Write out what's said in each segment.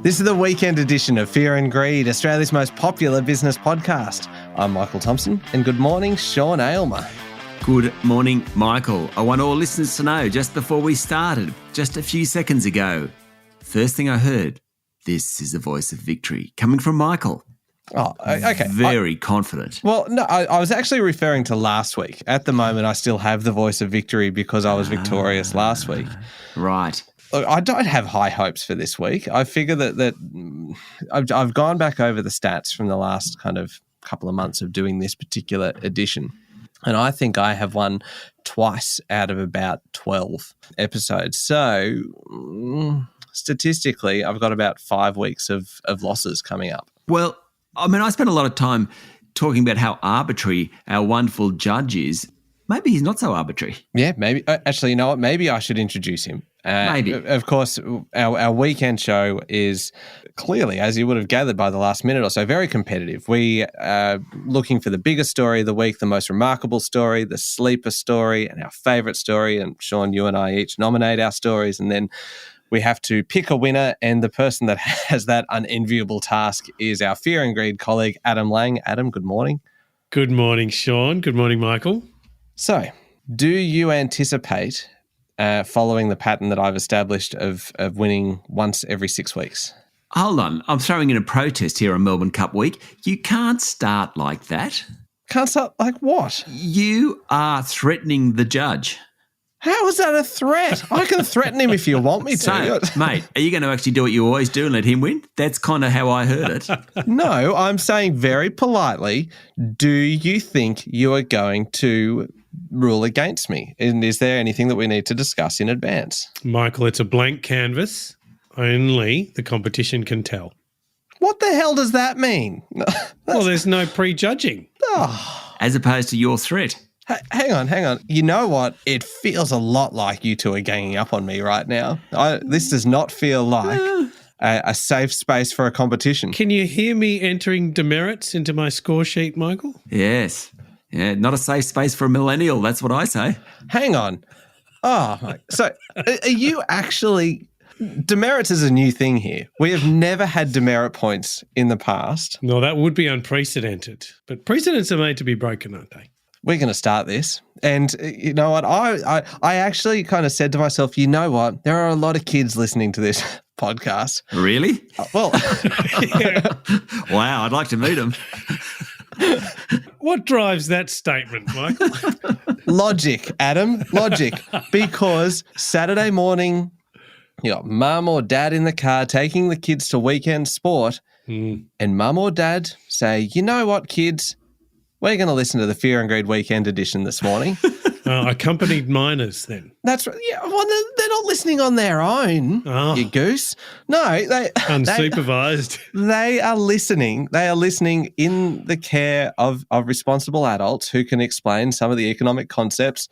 This is the weekend edition of Fear and Greed, Australia's most popular business podcast. I'm Michael Thompson, and good morning, Sean Aylmer. Good morning, Michael. I want all listeners to know, just before we started, just a few seconds ago, first thing I heard, this is the voice of victory, coming from Michael. Oh, okay. Very confident. Well, no, I was actually referring to last week. At the moment, I still have the voice of victory because I was victorious last week. Right. Look, I don't have high hopes for this week. I figure that I've gone back over the stats from the last kind of couple of months of doing this particular edition, and I think I have won twice out of about 12 episodes. So statistically, I've got about 5 weeks of losses coming up. Well, I mean, I spent a lot of time talking about how arbitrary our wonderful judge is. Maybe he's not so arbitrary. Yeah, maybe. Actually, you know what? Maybe I should introduce him. Maybe. Of course, our weekend show is clearly, as you would have gathered by the last minute or so, very competitive. We are looking for the biggest story of the week, the most remarkable story, the sleeper story, and our favourite story. And Sean, you and I each nominate our stories, and then we have to pick a winner, and the person that has that unenviable task is our Fear and Greed colleague, Adam Lang. Adam, good morning. Good morning, Sean. Good morning, Michael. So, do you anticipate following the pattern that I've established of winning once every 6 weeks? Hold on. I'm throwing in a protest here on Melbourne Cup week. You can't start like that. Can't start like what? You are threatening the judge. How is that a threat? I can threaten him if you want me to. So, mate, are you going to actually do what you always do and let him win? That's kind of how I heard it. No, I'm saying very politely, do you think you are going to rule against me? And is there anything that we need to discuss in advance? Michael, it's a blank canvas. Only the competition can tell. What the hell does that mean? Well, there's no prejudging. Oh. As opposed to your threat. Hang on. You know what? It feels a lot like you two are ganging up on me right now. This does not feel like a safe space for a competition. Can you hear me entering demerits into my score sheet, Michael? Yes. Yeah, not a safe space for a millennial. That's what I say. Hang on. Oh, so are you actually... Demerits is a new thing here. We have never had demerit points in the past. No, that would be unprecedented. But precedents are made to be broken, aren't they? We're going to start this. And you know what? I actually kind of said to myself, you know what? There are a lot of kids listening to this podcast. Really? Well, wow, I'd like to meet them. What drives that statement, Michael? Logic, Adam, logic. Because Saturday morning, you got mum or dad in the car taking the kids to weekend sport, and mum or dad say, you know what, kids? We're going to listen to the Fear and Greed Weekend Edition this morning. Accompanied minors, then. That's right. Yeah, well, they're not listening on their own, you goose. No, unsupervised. They are listening. They are listening in the care of responsible adults who can explain some of the economic concepts,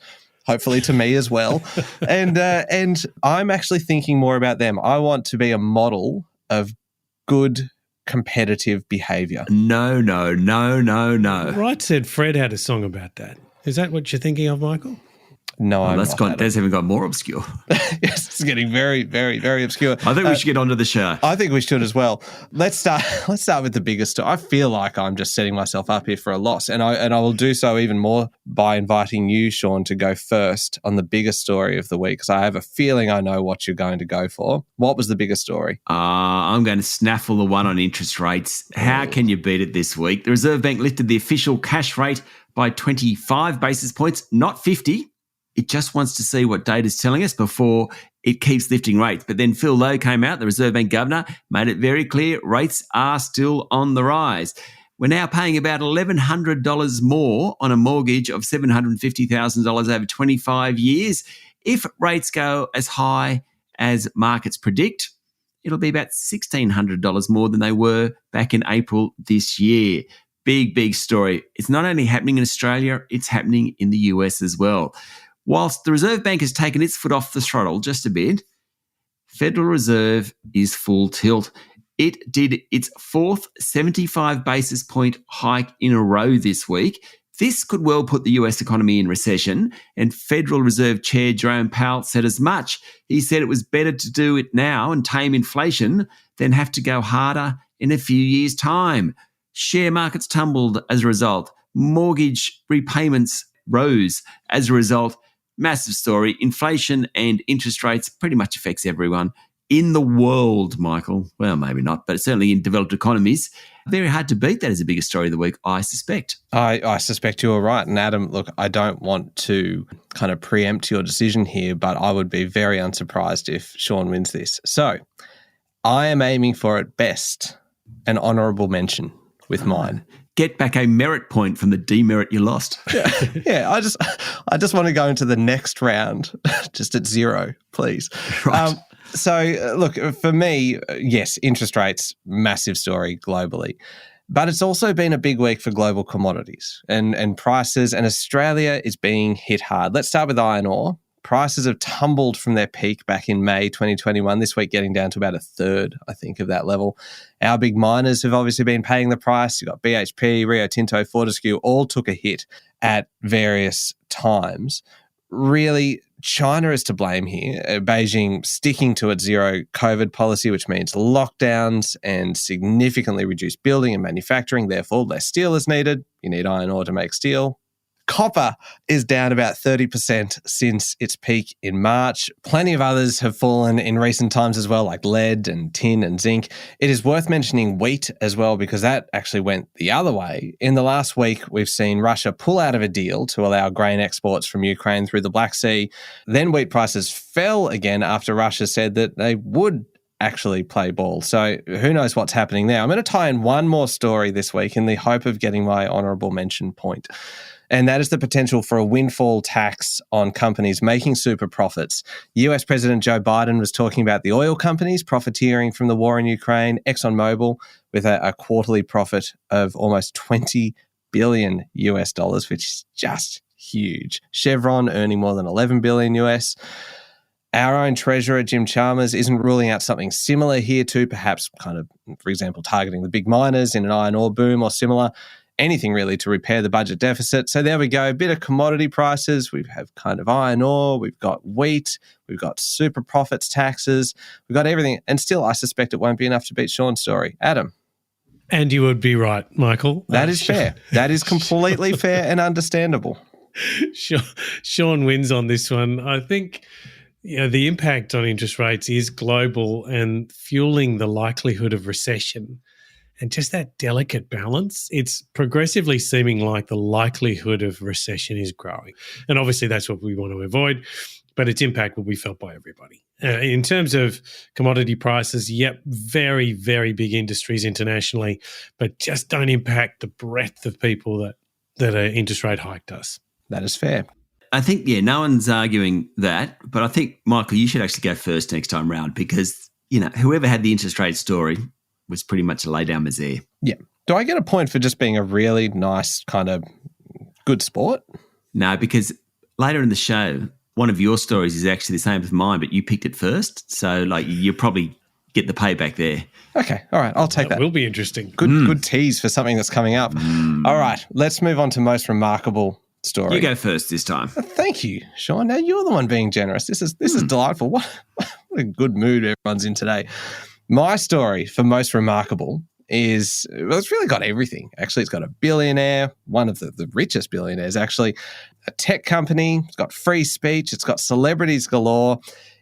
hopefully to me as well. And I'm actually thinking more about them. I want to be a model of good competitive behaviour. No. Right said Fred had a song about that. Is that what you're thinking of, Michael? No, I'm not. That's even got more obscure. Yes, it's getting very, very, very obscure. I think we should get onto the show. I think we should as well. Let's start with the biggest story. I feel like I'm just setting myself up here for a loss, and I will do so even more by inviting you, Sean, to go first on the biggest story of the week, because I have a feeling I know what you're going to go for. What was the biggest story? I'm going to snaffle the one on interest rates. How can you beat it this week? The Reserve Bank lifted the official cash rate by 25 basis points, not 50. It just wants to see what data's telling us before it keeps lifting rates. But then Phil Lowe came out, the Reserve Bank governor, made it very clear rates are still on the rise. We're now paying about $1,100 more on a mortgage of $750,000 over 25 years. If rates go as high as markets predict, it'll be about $1,600 more than they were back in April this year. Big story. It's not only happening in Australia, it's happening in the US as well. Whilst the Reserve Bank has taken its foot off the throttle just a bit, Federal Reserve is full tilt. It did its fourth 75 basis point hike in a row this week. This could well put the US economy in recession, and Federal Reserve Chair Jerome Powell said as much. He said it was better to do it now and tame inflation than have to go harder in a few years' time. Share markets tumbled as a result. Mortgage repayments rose as a result. Massive story. Inflation and interest rates pretty much affects everyone in the world, Michael. Well, maybe not, but certainly in developed economies. Very hard to beat that as the biggest story of the week, I suspect. I suspect you are right. And Adam, look, I don't want to kind of preempt your decision here, but I would be very unsurprised if Sean wins this. So I am aiming for at best an honourable mention with mine. Get back a merit point from the demerit you lost. Yeah, I just want to go into the next round just at 0, please. Right. So, look, for me, yes, interest rates, massive story globally. But it's also been a big week for global commodities and prices, and Australia is being hit hard. Let's start with iron ore. Prices have tumbled from their peak back in May 2021, this week getting down to about a third, I think, of that level. Our big miners have obviously been paying the price. You've got BHP, Rio Tinto, Fortescue, all took a hit at various times. Really, China is to blame here. Beijing sticking to its zero COVID policy, which means lockdowns and significantly reduced building and manufacturing. Therefore, less steel is needed. You need iron ore to make steel. Copper is down about 30% since its peak in March. Plenty of others have fallen in recent times as well, like lead and tin and zinc. It is worth mentioning wheat as well, because that actually went the other way. In the last week, we've seen Russia pull out of a deal to allow grain exports from Ukraine through the Black Sea. Then wheat prices fell again after Russia said that they would actually play ball. So who knows what's happening there. I'm going to tie in one more story this week in the hope of getting my honourable mention point. And that is the potential for a windfall tax on companies making super profits. US President Joe Biden was talking about the oil companies profiteering from the war in Ukraine, ExxonMobil with a quarterly profit of almost $20 billion US, which is just huge. Chevron earning more than $11 billion US. Our own treasurer, Jim Chalmers, isn't ruling out something similar here too, perhaps kind of, for example, targeting the big miners in an iron ore boom or similar. Anything really to repair the budget deficit. So there we go, a bit of commodity prices. We have kind of iron ore, we've got wheat, we've got super profits taxes, we've got everything. And still, I suspect it won't be enough to beat Sean's story. Adam. And you would be right, Michael. That is fair. That is completely fair and understandable. Sean wins on this one. I think the impact on interest rates is global and fueling the likelihood of recession. And just that delicate balance, it's progressively seeming like the likelihood of recession is growing. And obviously that's what we want to avoid, but its impact will be felt by everybody. In terms of commodity prices, yep, very, very big industries internationally, but just don't impact the breadth of people that an interest rate hike does. That is fair. I think, no one's arguing that, but I think, Michael, you should actually go first next time round because, whoever had the interest rate story was pretty much a lay down misère. Yeah. Do I get a point for just being a really nice kind of good sport? No, because later in the show, one of your stories is actually the same as mine, but you picked it first. So, you probably get the payback there. Okay. All right. I'll take that. That will be interesting. Good tease for something that's coming up. All right. Let's move on to most remarkable story. You go first this time. Thank you, Sean. Now you're the one being generous. This is delightful. What a good mood everyone's in today. My story for most remarkable is, it's really got everything. Actually, it's got a billionaire, one of the richest billionaires, actually, a tech company, it's got free speech, it's got celebrities galore.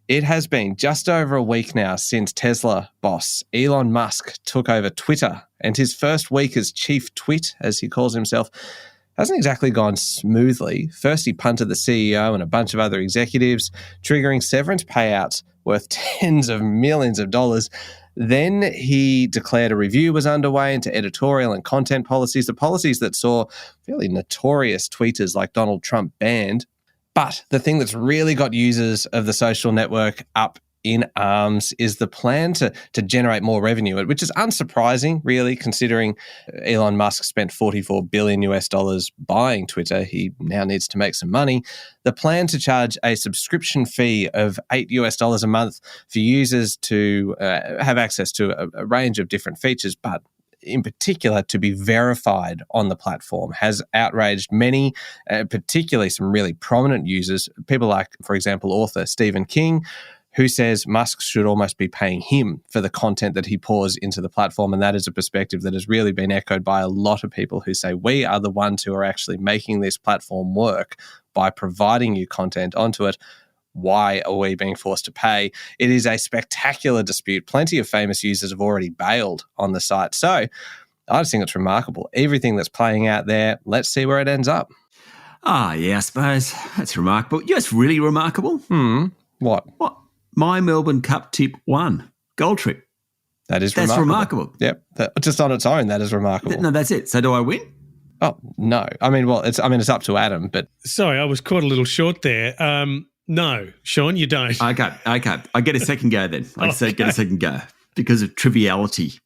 It has been just over a week now since Tesla boss Elon Musk took over Twitter, and his first week as chief twit, as he calls himself, hasn't exactly gone smoothly. First, he punted the CEO and a bunch of other executives, triggering severance payouts worth tens of millions of dollars. Then he declared a review was underway into editorial and content policies, the policies that saw fairly notorious tweeters like Donald Trump banned. But the thing that's really got users of the social network up in arms is the plan to generate more revenue, which is unsurprising, really, considering Elon Musk spent $44 billion buying Twitter. He now needs to make some money. The plan to charge a subscription fee of $8 a month for users to have access to a range of different features, but in particular to be verified on the platform has outraged many, particularly some really prominent users, people like, for example, author Stephen King, who says Musk should almost be paying him for the content that he pours into the platform. And that is a perspective that has really been echoed by a lot of people who say we are the ones who are actually making this platform work by providing you content onto it. Why are we being forced to pay? It is a spectacular dispute. Plenty of famous users have already bailed on the site. So I just think it's remarkable. Everything that's playing out there, let's see where it ends up. Yeah, I suppose. That's remarkable. You know, it's really remarkable. What? My Melbourne Cup tip 1, gold trip. That's remarkable. Yep. Just on its own, that is remarkable. No, that's it. So do I win? Oh, no. I mean, it's up to Adam, but... Sorry, I was caught a little short there. No, Sean, you don't. Okay. I get a second go then. Get a second go because of triviality.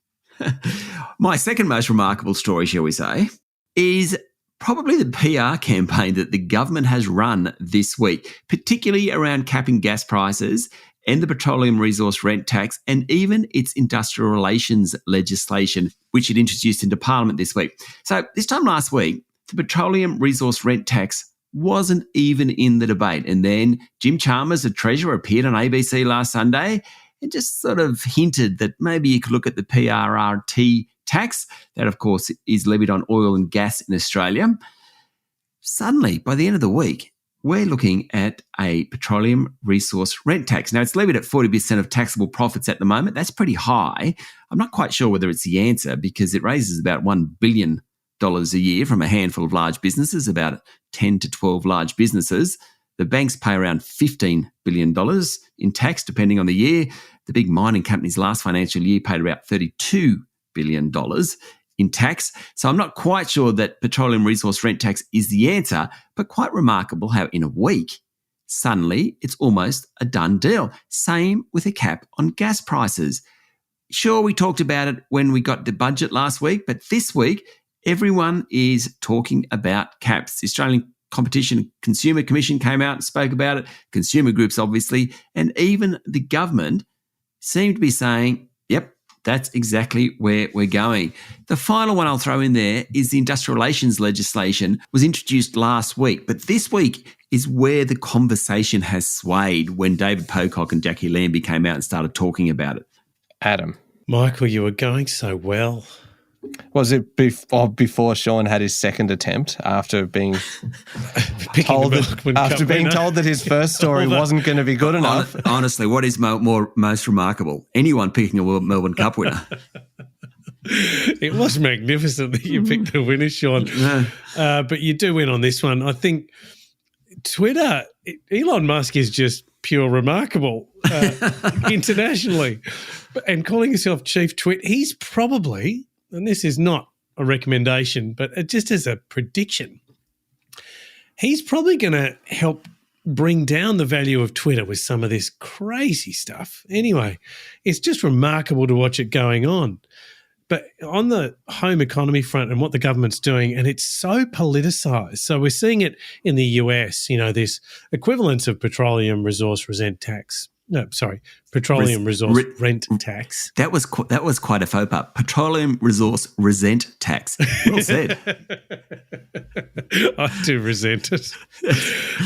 My second most remarkable story, shall we say, is probably the PR campaign that the government has run this week, particularly around capping gas prices and the petroleum resource rent tax, and even its industrial relations legislation, which it introduced into Parliament this week. So this time last week, the petroleum resource rent tax wasn't even in the debate. And then Jim Chalmers, the Treasurer, appeared on ABC last Sunday and just sort of hinted that maybe you could look at the PRRT tax. That, of course, is levied on oil and gas in Australia. Suddenly, by the end of the week, we're looking at a petroleum resource rent tax. Now, it's levied at 40% of taxable profits at the moment. That's pretty high. I'm not quite sure whether it's the answer because it raises about $1 billion a year from a handful of large businesses, about 10 to 12 large businesses. The banks pay around $15 billion in tax, depending on the year. The big mining companies last financial year paid about $32 billion in tax. So I'm not quite sure that petroleum resource rent tax is the answer, but quite remarkable how in a week, suddenly it's almost a done deal. Same with a cap on gas prices. Sure, we talked about it when we got the budget last week, but this week, everyone is talking about caps. The Australian Competition and Consumer Commission came out and spoke about it, consumer groups obviously, and even the government seemed to be saying, yep, that's exactly where we're going. The final one I'll throw in there is the industrial relations legislation was introduced last week, but this week is where the conversation has swayed when David Pocock and Jackie Lambie came out and started talking about it. Adam. Michael, you were going so well. Was it before Sean had his second attempt after being told that his first story wasn't going to be good enough? Honestly, what is most remarkable? Anyone picking a Melbourne Cup winner. It was magnificent that you picked the winner, Sean. But you do win on this one. I think Twitter, Elon Musk is just pure remarkable internationally. And calling himself Chief Twit, he's probably... and this is not a recommendation, but just as a prediction, he's probably going to help bring down the value of Twitter with some of this crazy stuff. Anyway, it's just remarkable to watch it going on. But on the home economy front and what the government's doing, and it's so politicised. So we're seeing it in the US, this equivalence of petroleum resource rent tax. Petroleum resource rent tax. That was quite a faux pas. Petroleum resource resent tax. Well said. I do resent it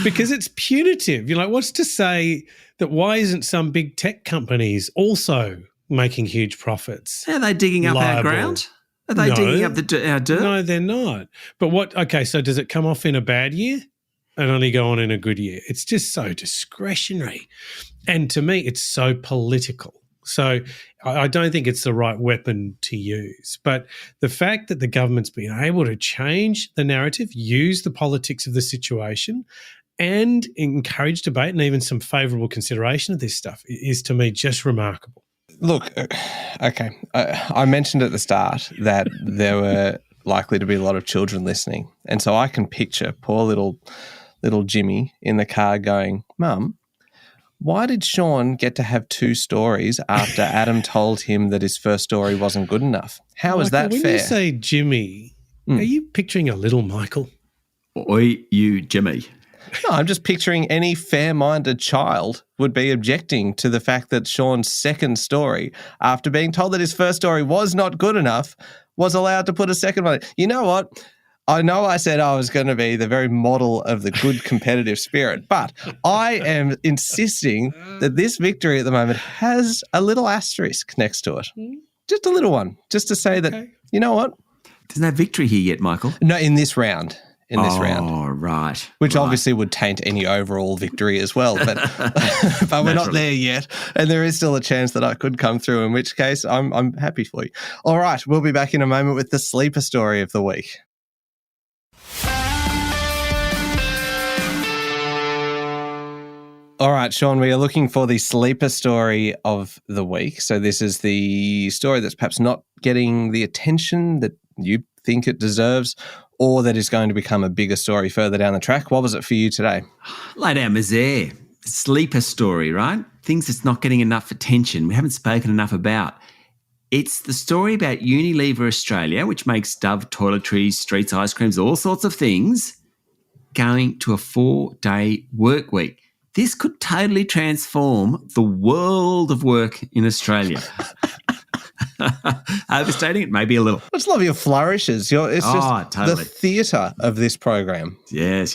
because it's punitive. What's to say that why isn't some big tech companies also making huge profits? Are they digging up our ground? Are they digging up our dirt? No, they're not. But so does it come off in a bad year and only go on in a good year? It's just so discretionary. And to me, it's so political. So I don't think it's the right weapon to use. But the fact that the government's been able to change the narrative, use the politics of the situation, and encourage debate and even some favourable consideration of this stuff is, to me, just remarkable. Look, okay, I mentioned at the start that there were likely to be a lot of children listening. And so I can picture poor little Jimmy in the car going, Mum, why did Sean get to have two stories after Adam told him that his first story wasn't good enough? How is that fair? When you say Jimmy, are you picturing a little Michael? Oi, you Jimmy. No, I'm just picturing any fair-minded child would be objecting to the fact that Sean's second story, after being told that his first story was not good enough, was allowed to put a second one. You know what? I know I said I was going to be the very model of the good competitive spirit, but I am insisting that this victory at the moment has a little asterisk next to it. Just a little one, just to say that, you know what? There's no victory here yet, Michael. No, in this round. Oh, right. Which obviously would taint any overall victory as well. But but we're not there yet. And there is still a chance that I could come through, in which case I'm happy for you. All right, we'll be back in a moment with the sleeper story of the week. All right, Sean, we are looking for the sleeper story of the week. So this is the story that's perhaps not getting the attention that you think it deserves, or that is going to become a bigger story further down the track. What was it for you today? Lay down misère. Sleeper story, right? Things that's not getting enough attention. We haven't spoken enough about. It's the story about Unilever Australia, which makes Dove toiletries, Streets ice creams, all sorts of things, going to a 4-day work week. This could totally transform the world of work in Australia. Overstating it? Maybe a little. I just love your flourishes. It's just totally. the theatre of this program. Yes.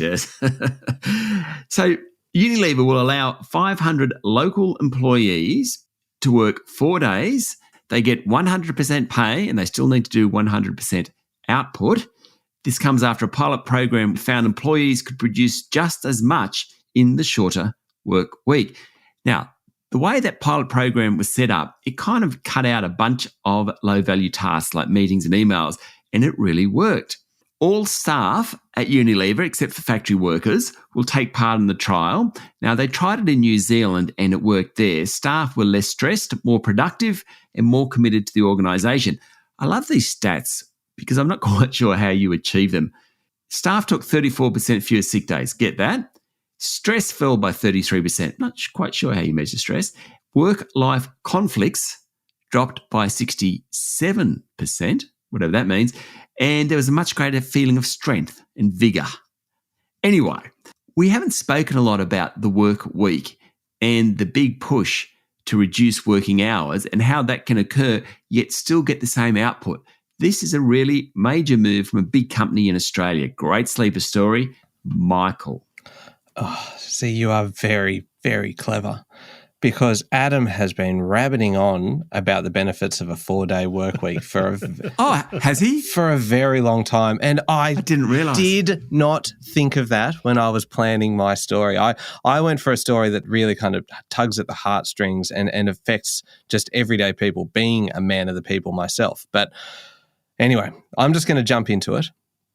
So Unilever will allow 500 local employees to work 4 days. They get 100% pay and they still need to do 100% output. This comes after a pilot program found employees could produce just as much in the shorter work week. Now, the way that pilot program was set up, it kind of cut out a bunch of low-value tasks like meetings and emails, and it really worked. All staff at Unilever, except for factory workers, will take part in the trial. Now, they tried it in New Zealand and it worked there. Staff were less stressed, more productive, and more committed to the organisation. I love these stats because I'm not quite sure how you achieve them. Staff took 34% fewer sick days. Get that? Stress fell by 33%. Not quite sure how you measure stress. Work-life conflicts dropped by 67%, whatever that means. And there was a much greater feeling of strength and vigour. Anyway, we haven't spoken a lot about the work week and the big push to reduce working hours and how that can occur yet still get the same output. This is a really major move from a big company in Australia. Great sleeper story, Michael. Oh, see, you are very, very clever, because Adam has been rabbiting on about the benefits of a 4-day work week for has he? For a very long time. And I didn't realise. Did not think of that when I was planning my story. I went for a story that really kind of tugs at the heartstrings and affects just everyday people, being a man of the people myself. But anyway, I'm just going to jump into it.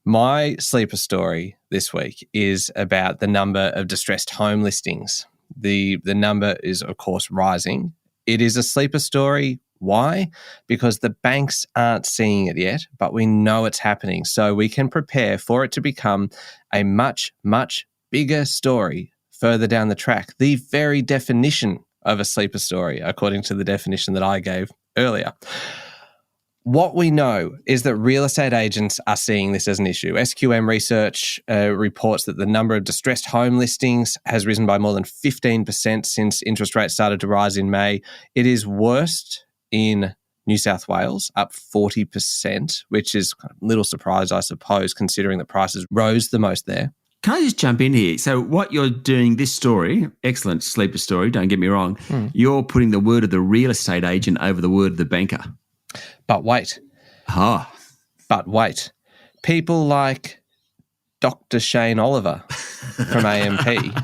My sleeper story this week is about the number of distressed home listings. The number is, of course, rising. It is a sleeper story. Why? Because the banks aren't seeing it yet, but we know it's happening. So we can prepare for it to become a much, much bigger story further down the track. The very definition of a sleeper story, according to the definition that I gave earlier. What we know is that real estate agents are seeing this as an issue. SQM research reports that the number of distressed home listings has risen by more than 15% since interest rates started to rise in May. It is worst in New South Wales, up 40%, which is kind of a little surprise, I suppose, considering that prices rose the most there. Can I just jump in here? So what you're doing, this story, excellent sleeper story, don't get me wrong, you're putting the word of the real estate agent over the word of the banker. But wait. But wait. People like Dr. Shane Oliver from AMP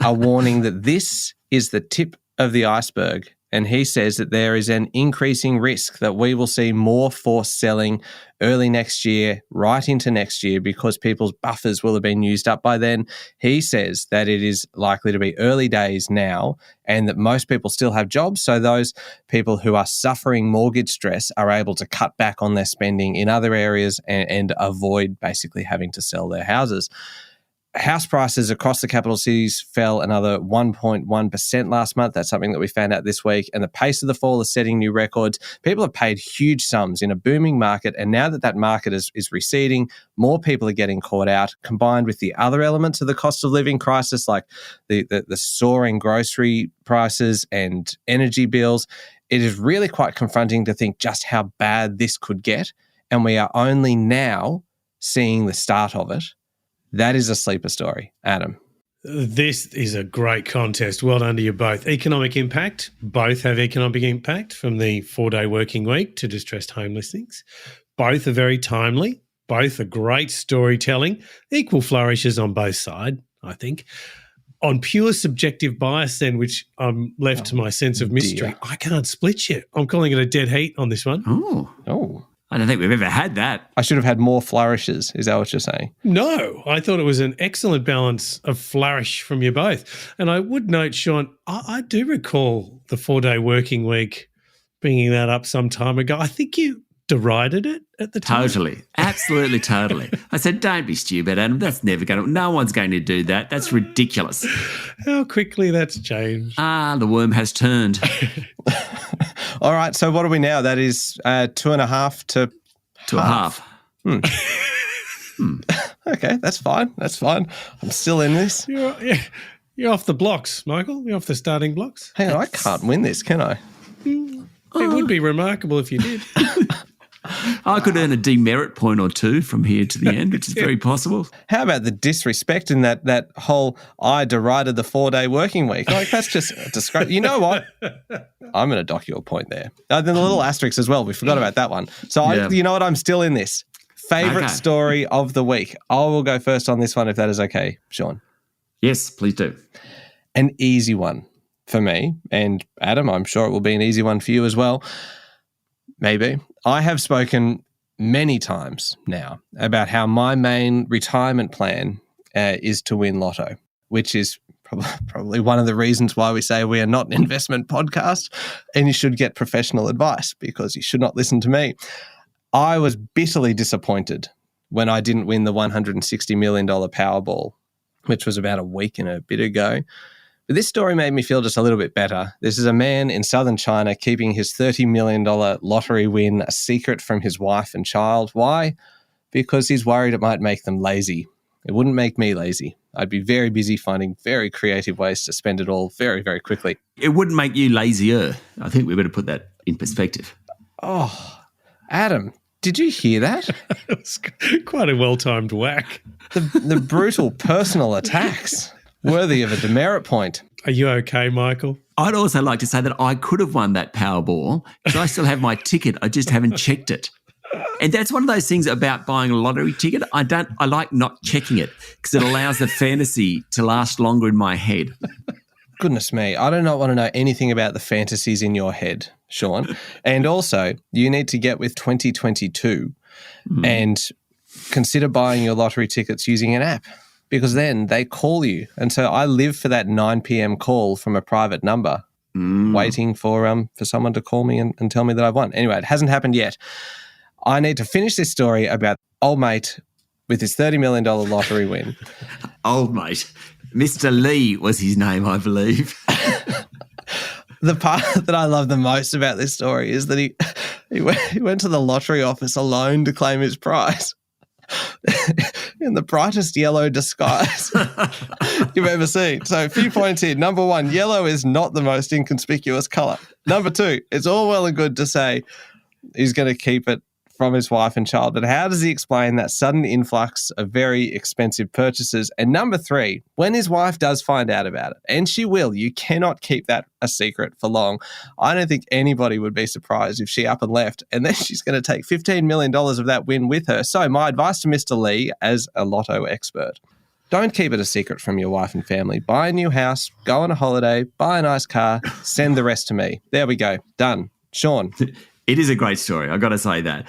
are warning that this is the tip of the iceberg. And he says that there is an increasing risk that we will see more forced selling early next year, right into next year, because people's buffers will have been used up by then. He says that it is likely to be early days now and that most people still have jobs. So those people who are suffering mortgage stress are able to cut back on their spending in other areas and avoid basically having to sell their houses. House prices across the capital cities fell another 1.1% last month. That's something that we found out this week. And the pace of the fall is setting new records. People have paid huge sums in a booming market. And now that market is receding, more people are getting caught out, combined with the other elements of the cost of living crisis, like the soaring grocery prices and energy bills. It is really quite confronting to think just how bad this could get, and we are only now seeing the start of it. That is a sleeper story. Adam. This is a great contest. Well done to you both. Economic impact. Both have economic impact, from the 4-day working week to distressed home listings. Both are very timely. Both are great storytelling. Equal flourishes on both sides, I think. On pure subjective bias then, which I'm left to my sense of mystery, dear. I can't split you. I'm calling it a dead heat on this one. Oh. I don't think we've ever had that. I should have had more flourishes. Is that what you're saying? No, I thought it was an excellent balance of flourish from you both. And I would note, Sean, I do recall the 4-day working week bringing that up some time ago. I think you derided it at the time. Totally. Absolutely, totally. I said, don't be stupid, Adam. That's never going to – no one's going to do that. That's ridiculous. How quickly that's changed. The worm has turned. All right, so what are we now? That is 2.5 to half. Okay, that's fine. That's fine. I'm still in this. You're off the blocks, Michael. You're off the starting blocks. Hang on, I can't win this, can I? It would be remarkable if you did. I could earn a demerit point or two from here to the end, which is very possible. How about the disrespect in that whole I derided the 4-day working week? Like, that's just a disgrace. You know what? I'm going to dock you a point there. Then the little asterisk as well. We forgot about that one. So, you know what? I'm still in this. Favourite story of the week. I will go first on this one if that is okay, Sean. Yes, please do. An easy one for me. And Adam, I'm sure it will be an easy one for you as well. Maybe. I have spoken many times now about how my main retirement plan is to win lotto, which is probably one of the reasons why we say we are not an investment podcast and you should get professional advice, because you should not listen to me. I was bitterly disappointed when I didn't win the $160 million Powerball, which was about a week and a bit ago. But this story made me feel just a little bit better. This is a man in southern China keeping his $30 million lottery win a secret from his wife and child. Why? Because he's worried it might make them lazy. It wouldn't make me lazy. I'd be very busy finding very creative ways to spend it all very, very quickly. It wouldn't make you lazier. I think we better put that in perspective. Oh, Adam, did you hear that? It was quite a well-timed whack. The brutal personal attacks. Worthy of a demerit point. Are you okay, Michael? I'd also like to say that I could have won that Powerball because I still have my ticket. I just haven't checked it. And that's one of those things about buying a lottery ticket. I like not checking it because it allows the fantasy to last longer in my head. Goodness me. I do not want to know anything about the fantasies in your head, Sean. And also, you need to get with 2022 and consider buying your lottery tickets using an app, because then they call you. And so I live for that 9 p.m. call from a private number, waiting for someone to call me and tell me that I've won. Anyway, it hasn't happened yet. I need to finish this story about old mate with his $30 million lottery win. Old mate. Mr. Lee was his name, I believe. The part that I love the most about this story is that he went to the lottery office alone to claim his prize. In the brightest yellow disguise you've ever seen. So a few points here. Number one, yellow is not the most inconspicuous colour. Number two, it's all well and good to say he's going to keep it from his wife and child, but how does he explain that sudden influx of very expensive purchases? And number three, when his wife does find out about it, and she will, you cannot keep that a secret for long. I don't think anybody would be surprised if she up and left, and then she's going to take $15 million of that win with her. So my advice to Mr. Lee as a lotto expert, don't keep it a secret from your wife and family. Buy a new house, go on a holiday, buy a nice car, send the rest to me. There we go. Done. Sean. It is a great story, I've got to say that.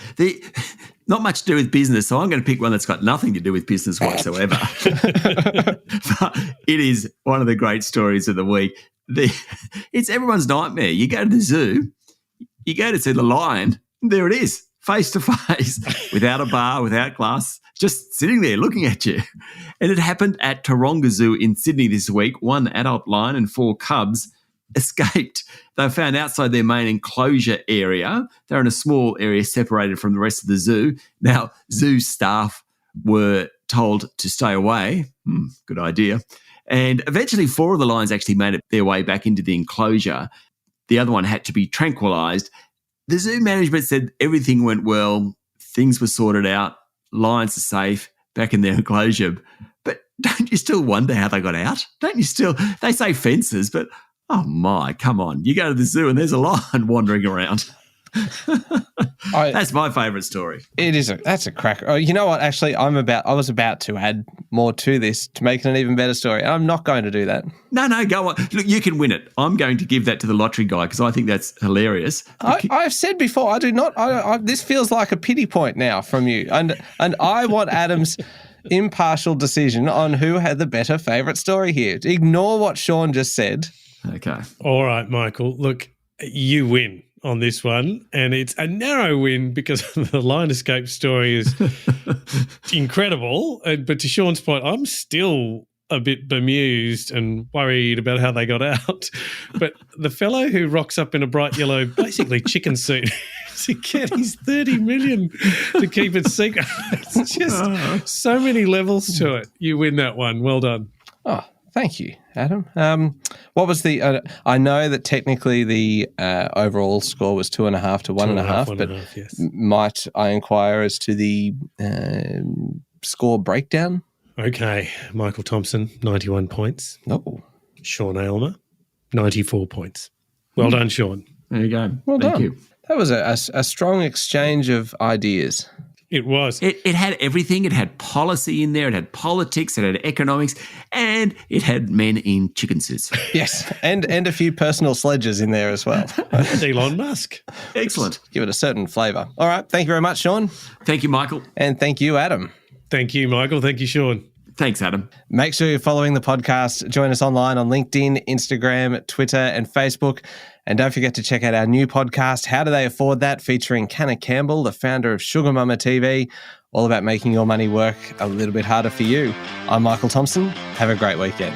Not much to do with business, so I'm going to pick one that's got nothing to do with business whatsoever. But it is one of the great stories of the week. It's everyone's nightmare. You go to the zoo, you go to see the lion, there it is, face to face, without a bar, without glass, just sitting there looking at you. And it happened at Taronga Zoo in Sydney this week. 1 adult lion and 4 cubs escaped. They were found outside their main enclosure area. They're in a small area separated from the rest of the zoo. Now, zoo staff were told to stay away. Good idea. And eventually 4 of the lions actually made their way back into the enclosure. The other one had to be tranquilized. The zoo management said everything went well, things were sorted out, lions are safe, back in their enclosure. But don't you still wonder how they got out? Don't you still? They say fences, but oh my, come on. You go to the zoo and there's a lion wandering around. That's my favourite story. It is. That's a cracker. Oh, you know what? Actually, I was about to add more to this to make it an even better story. I'm not going to do that. No, go on. Look, you can win it. I'm going to give that to the lottery guy because I think that's hilarious. I've said before, I do not. This feels like a pity point now from you, and I want Adam's impartial decision on who had the better favourite story here. Ignore what Sean just said. Okay. All right, Michael. Look, you win on this one, and it's a narrow win because the lion escape story is incredible. But to Sean's point, I'm still a bit bemused and worried about how they got out. But the fellow who rocks up in a bright yellow, basically chicken suit, to get his 30 million to keep it secret. It's just so many levels to it. You win that one. Well done. Oh, thank you, Adam. What was the? I know that technically the overall score was 2.5 to 1.5, but yes. Might I inquire as to the score breakdown? Okay, Michael Thompson, 91 points. No. Sean Aylmer, 94 points. Well done, Sean. There you go. Well Thank done. you. That was a strong exchange of ideas. It was. It had everything. It had policy in there. It had politics. It had economics. And it had men in chicken suits. Yes, and a few personal sledges in there as well. Elon Musk. Excellent. Give it a certain flavour. All right. Thank you very much, Sean. Thank you, Michael. And thank you, Adam. Thank you, Michael. Thank you, Sean. Thanks, Adam. Make sure you're following the podcast. Join us online on LinkedIn, Instagram, Twitter, and Facebook. And don't forget to check out our new podcast, How Do They Afford That?, featuring Canna Campbell, the founder of Sugar Mama TV, all about making your money work a little bit harder for you. I'm Michael Thompson. Have a great weekend.